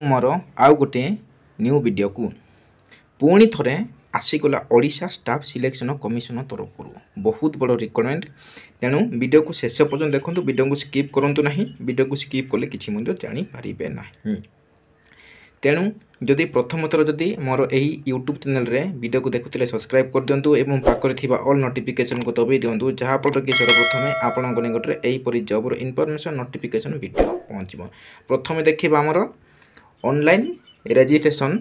मोर आउ गोटे new video को पुणी थरे आसीगला ओडिशा स्टाफ सिलेक्शन कमिशन तरफ बहुत बड़ रिक्वायरमेंट। तेणु वीडियो को शेष पर्यटन देखो, वीडियो को स्किप करूँ ना। वीडियो को स्किप कले किसी जानीपारे ना। तेणु जदि प्रथम थर जदि मोर यही यूट्यूब चैनल रे वीडियो को देखुते सब्सक्राइब कर दिंतु और पाखरे थिबा ऑल नोटिफिकेशन को दबाई दिंतु, जहाँफल कि सर्वप्रथमे आपण निकट में यहीपरि जॉबर इनफॉरमेशन नोटिफिकेशन वीडियो पहुँचो। प्रथम देखा आमर ऑनलाइन रजिस्ट्रेशन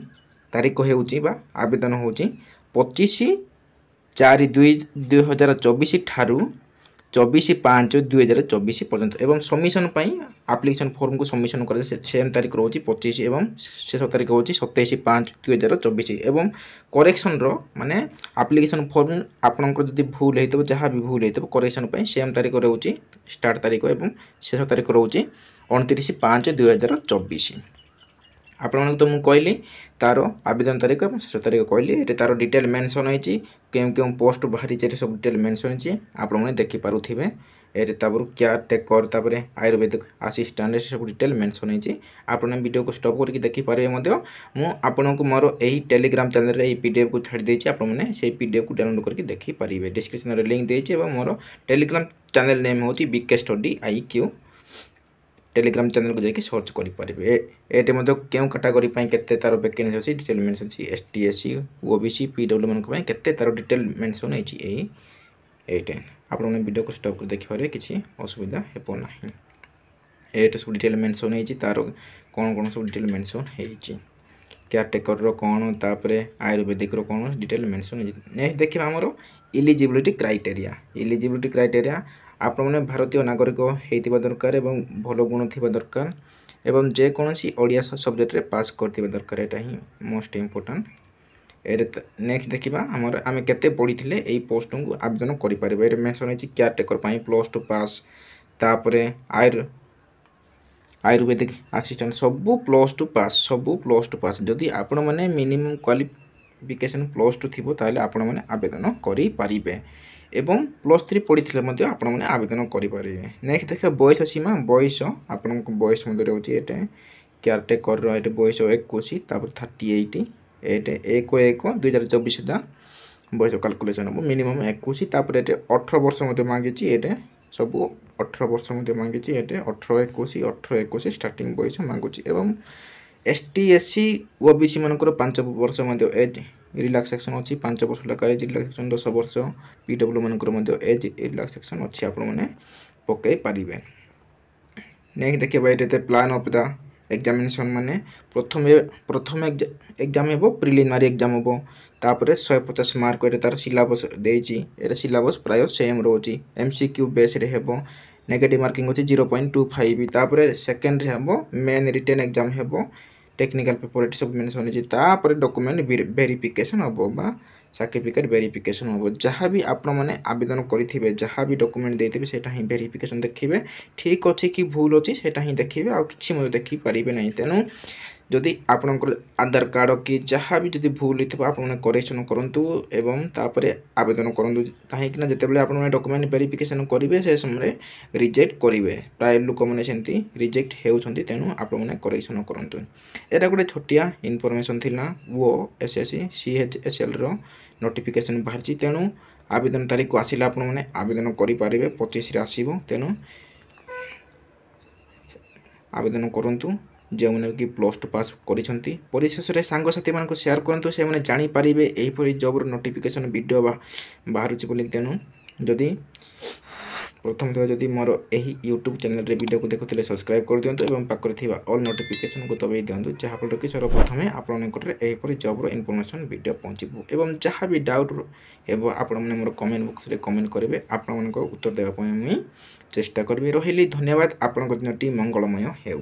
तारीख होउची बा आवेदन होउची 25/4/2024 ठारू 24/5/2024 पर्यंत एवं सबमिशन एप्लिकेशन फॉर्म को सबमिशन कर सेम तारीख रोचे 25 एवं शेष तारीख होची 27/5/2024 एवं करेक्शन रो माने एप्लिकेशन फॉर्म आपनकर जदि भूल हेतब जहाँ भी भूल हेतब करेक्शन सेम तारीख रोचे स्टार्ट तारीख एवं शेष तारीख रोचे 29/5/2024। आपण तो मुझे कहली तार आवेदन तारीख और शेष तारीख कहली ये तार डिटेल मेंशन होती क्यों पोस्ट बाहरी सब डिटेल मेंशन होती आपने देखिपे। ये केयर टेकर तापर आयुर्वेदिक आसिस्टेंट सब डिटेल मेंशन होती आपने वीडियो को स्टॉप करके देखिपारे। मुझे मोर यही टेलीग्राम चैनल रे पीडीएफ को छाड़ी देछि, आपने से पीडीएफ को डाउनलोड करके देखिपारे। डिस्क्रिप्शन रे लिंक देछि और मोर टेलीग्राम चैनल नेम होची BK study IQ। Telegram channel को जाकि सर्च करेंगे। ये क्यों कैटेगरी केते तार वैकेंसी अच्छी डिटेल मेंशन अच्छी ST SC OBC PW मान केते तार डिटेल मेंशन होती ये आपने वीडियो को स्टॉप कर देखिए किसी असुविधा हेबो नाही। ये सब डिटेल मेंशन होती तार कौन कौन सब डिटेल मेंशन होती केयर टेकर रो कौन तापर आयुर्वेदिक रो कौन डिटेल मेंशन होती। नेक्स्ट देखिए आमर इलिजिबिलिटी क्राइटेरिया आपने भारतीय नागरिक होइतिबा दरकार एवं भल गुण थिबा दरकार एवं जेकोसी ओडिया सब्जेक्ट रे पास करथिबा दरकार। एटा ही मोस्ट इम्पोर्टेंट। नेक्स्ट देखिबा हमर आमे केते पढी थिले एई पोस्ट को आवेदन करि परिबे। ए मेंशन होछि केयर टेकर पई +2 पास तापरे आयुर्वेदिक असिस्टेंट सबू +2 पास जदि आपण माने मिनिमम क्वालिफिकेशन +2 थिबो ताले आपण माने आवेदन करि परिबे एवं +3 पढ़ी थे आपण मैंने आवेदन करेंगे। नेक्स्ट देखिए बयस सीमा बयस आपण बयस मध्य केयर टेकर बयस 21 तापर 38 1/1/2024 सुधा बयस कैलकुलेशन हम मिनिमम 21 तापर 18 वर्ष मांगी ये सब 18 वर्ष मांगी 18-21 स्टार्टिंग बयस मांगुची एवं ST SC OBC मानकर 5 वर्ष एज रिलैक्सेशन अच्छी 5 वर्ष लगा एज रिलैक्सेशन 10 वर्ष PW मानकर एज रिलैक्सेशन अच्छी आप पकई पारे। नेक्स्ट देखिए ये प्लान ऑफ द एग्जामिनेशन माने प्रथम एग्जाम हे प्रिलिमिनरी एग्जाम हम तापर 150 मार्क तार सिलेबस देछि। सिलेबस प्राय सेम रोची MCQ बेस रे हेबो नेगेटिव मार्किंग अच्छी 0.25 तापर सेकेंड हम मेन रिटन एग्जाम हेबो टेक्निकल पेपर ये सब मेंशन होती डॉक्यूमेंट वेरिफिकेशन हम बा सर्टिफिकेट वेरिफिकेशन हम जहाँ भी आपण मैंने आवेदन करेंगे जहाँ भी डॉक्यूमेंट देते सेटा ही वेरिफिकेशन देखिए ठीक अच्छे कि भूल अच्छी सेटा ही देखिए आ कि देखिपारे ना। तेणु जदि आपणकर आधार कार्ड कि जहाँ भी जब भूल होता आप करेक्शन करूँ एवं तापर आवेदन करूँ कहीं जिते आप डॉक्यूमेंट वेरिफिकेशन करेंगे से समय रिजेक्ट करेंगे प्राय लोक मैंने रिजेक्ट होती। तेणु आपने करेक्शन करूँ। यहाँ गोटे छोटिया इनफॉरमेशन थिला वो SSC CHSL रो नोटिफिकेशन बाहरी। तेणु आवेदन तारीख को आसिला आपने आवेदन करेंगे 25 आसो। तेणु आवेदन करूँ जो मैंने कि +2 पास करिसेंती परिशेष रे सांगसाथी मानक शेयर करंतु से माने जानि पारिबे एहिपरि जॉब नोटिफिकेशन वीडियो बाहरुछि बोली। तेणु जदि प्रथम थर जदि मोर यही यूट्यूब चैनल रे वीडियो को देखुते सब्सक्राइब कर दिंतु और पाखरे थिबा ऑल नोटिफिकेशन को दबाई दिंतु, जहाँफल कि सर्वप्रथमे आपण निकट में यहीपरि जॉब इनफॉरमेशन वीडियो पहुँचब एवं जहाँ भी डाउट हेबो आपण माने मोर कमेंट बॉक्स रे कमेंट करेंगे आपण उत्तर देवा मुझे चेष्टा करी। रही धन्यवाद। आपण दिनटी मंगलमय हेउ।